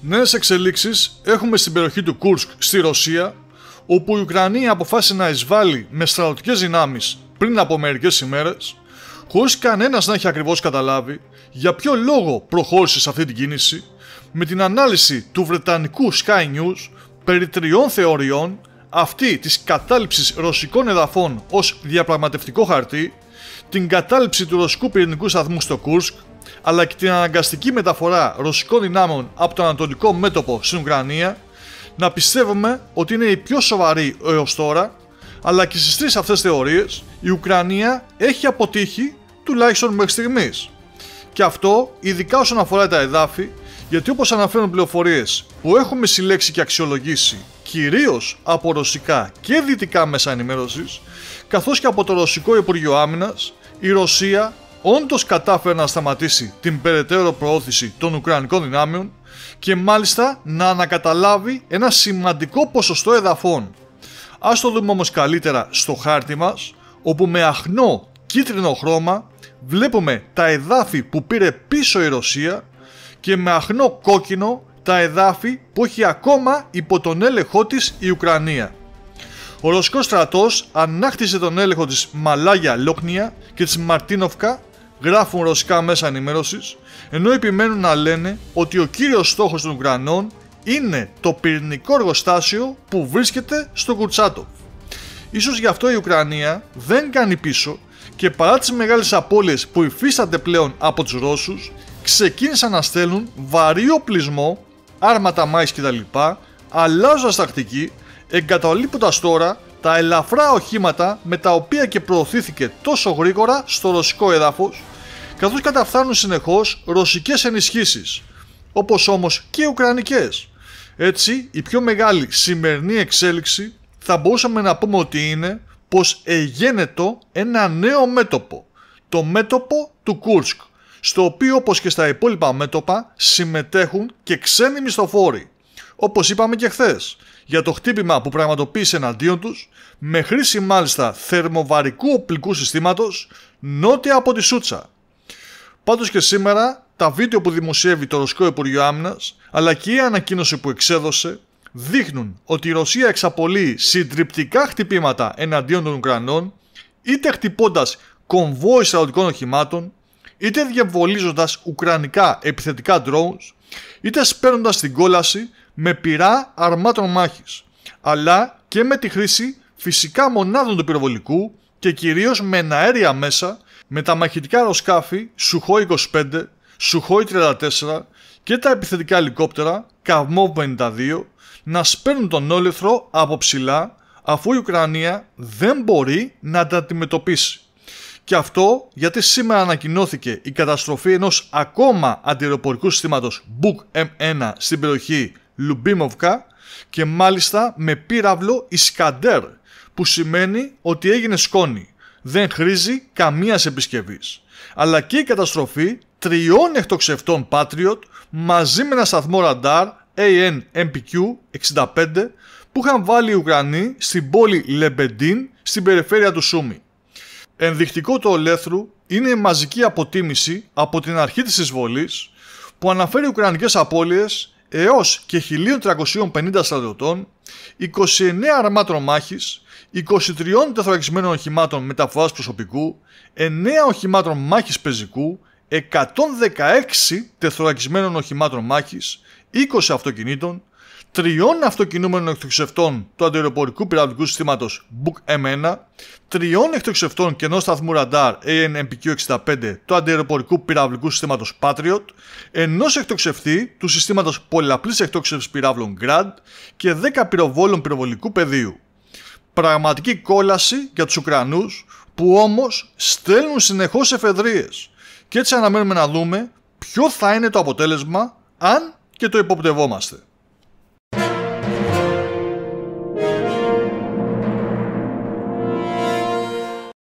Νέες εξελίξεις έχουμε στην περιοχή του Κούρσκ στη Ρωσία, όπου η Ουκρανία αποφάσισε να εισβάλλει με στρατιωτικές δυνάμεις πριν από μερικές ημέρες, χωρίς κανένας να έχει ακριβώς καταλάβει για ποιο λόγο προχώρησε σε αυτή την κίνηση, με την ανάλυση του βρετανικού Sky News περί τριών θεωριών, αυτή της κατάληψης ρωσικών εδαφών ως διαπραγματευτικό χαρτί, την κατάληψη του ρωσικού πυρηνικού σταθμού στο Κούρσκ, αλλά και την αναγκαστική μεταφορά ρωσικών δυνάμεων από το ανατολικό μέτωπο στην Ουκρανία, να πιστεύουμε ότι είναι η πιο σοβαρή έως τώρα, αλλά και στις τρεις αυτές θεωρίες η Ουκρανία έχει αποτύχει τουλάχιστον μέχρι στιγμής. Και αυτό ειδικά όσον αφορά τα εδάφη, γιατί όπως αναφέρουν πληροφορίες που έχουμε συλλέξει και αξιολογήσει κυρίως από ρωσικά και δυτικά μέσα ενημέρωσης, καθώς και από το Ρωσικό Υπουργείο Άμυνας, η Ρωσία όντως κατάφερε να σταματήσει την περαιτέρω προώθηση των Ουκρανικών δυνάμεων και μάλιστα να ανακαταλάβει ένα σημαντικό ποσοστό εδαφών. Ας το δούμε όμως καλύτερα στο χάρτη μας, όπου με αχνό κίτρινο χρώμα βλέπουμε τα εδάφη που πήρε πίσω η Ρωσία και με αχνό κόκκινο τα εδάφη που έχει ακόμα υπό τον έλεγχό της η Ουκρανία. Ο ρωσικός στρατός ανάκτησε τον έλεγχο της Μαλάγια Λόκνια και της Μαρτίνοφκα, γράφουν ρωσικά μέσα ενημέρωσης, ενώ επιμένουν να λένε ότι ο κύριος στόχος των Ουκρανών είναι το πυρηνικό εργοστάσιο που βρίσκεται στο Κουρτσάτοφ. Ίσως γι' αυτό η Ουκρανία δεν κάνει πίσω και παρά τις μεγάλες απώλειες που υφίστανται πλέον από τους Ρώσους, ξεκίνησαν να στέλνουν βαρύ οπλισμό, άρματα μάχης κτλ, αλλάζοντας τακτική, εγκαταλείποντας τώρα τα ελαφρά οχήματα με τα οποία και προωθήθηκε τόσο γρήγορα στο ρωσικό έδαφος, καθώς καταφθάνουν συνεχώς ρωσικές ενισχύσεις, όπως όμως και ουκρανικές. Έτσι, η πιο μεγάλη σημερινή εξέλιξη θα μπορούσαμε να πούμε ότι είναι πως εγένετο ένα νέο μέτωπο, το μέτωπο του Κούρσκ, στο οποίο όπως και στα υπόλοιπα μέτωπα συμμετέχουν και ξένοι μισθοφόροι, όπως είπαμε και χθες, για το χτύπημα που πραγματοποίησε εναντίον τους, με χρήση μάλιστα θερμοβαρικού οπλικού συστήματος νότια από τη Σούτσα. Πάντως και σήμερα, τα βίντεο που δημοσιεύει το Ρωσικό Υπουργείο Άμυνας, αλλά και η ανακοίνωση που εξέδωσε, δείχνουν ότι η Ρωσία εξαπολύει συντριπτικά χτυπήματα εναντίον των Ουκρανών, είτε χτυπώντας κομβόι στρατιωτικών οχημάτων, είτε διαβολίζοντας ουκρανικά επιθετικά drones, είτε σπέρνοντας την κόλαση με πυρά αρμάτων μάχης, αλλά και με τη χρήση φυσικά μονάδων του πυροβολικού και κυρίως με εναέρια μέσα, με τα μαχητικά αεροσκάφη Σουχόι 25, Σουχόι 34 και τα επιθετικά ελικόπτερα Καβμόβ 52 να σπέρνουν τον όλεθρο από ψηλά, αφού η Ουκρανία δεν μπορεί να τα αντιμετωπίσει. Και αυτό γιατί σήμερα ανακοινώθηκε η καταστροφή ενός ακόμα αντιαεροπορικού συστήματος Buk M1 στην περιοχή Λουμπίμοβκα και μάλιστα με πύραυλο Ισκαντέρ, που σημαίνει ότι έγινε σκόνη, δεν χρήζει καμίας επισκευής, αλλά και η καταστροφή τριών εκτοξευτών Patriot μαζί με ένα σταθμό ραντάρ AN-MPQ-65 που είχαν βάλει οι Ουκρανοί στην πόλη Λεμπεντίν στην περιφέρεια του Σούμι. Ενδεικτικό του ολέθρου είναι η μαζική αποτίμηση από την αρχή της εισβολής που αναφέρει ουκρανικές απώλειες έως και 1.350 στρατιωτών, 29 αρμάτων μάχης, 23 τεθωρακισμένων οχημάτων μεταφοράς προσωπικού, 9 οχημάτων μάχης πεζικού, 116 τεθωρακισμένων οχημάτων μάχης, 20 αυτοκινήτων, 3 αυτοκινούμενων εκτοξευτών του αντιαεροπορικού πυραυλικού συστήματος Buk M1, 3 εκτοξευτών και ενός σταθμού ραντάρ AN-MPQ-65 του αντιαεροπορικού πυραυλικού συστήματος Patriot, ενός εκτοξευτή του συστήματος πολλαπλής εκτόξευσης πυράβλων Grad και 10 πυροβόλων πυροβολικού πεδίου. Πραγματική κόλαση για τους Ουκρανούς, που όμως στέλνουν συνεχώς εφεδρείες, και έτσι αναμένουμε να δούμε ποιο θα είναι το αποτέλεσμα, αν και το υποπτευόμαστε.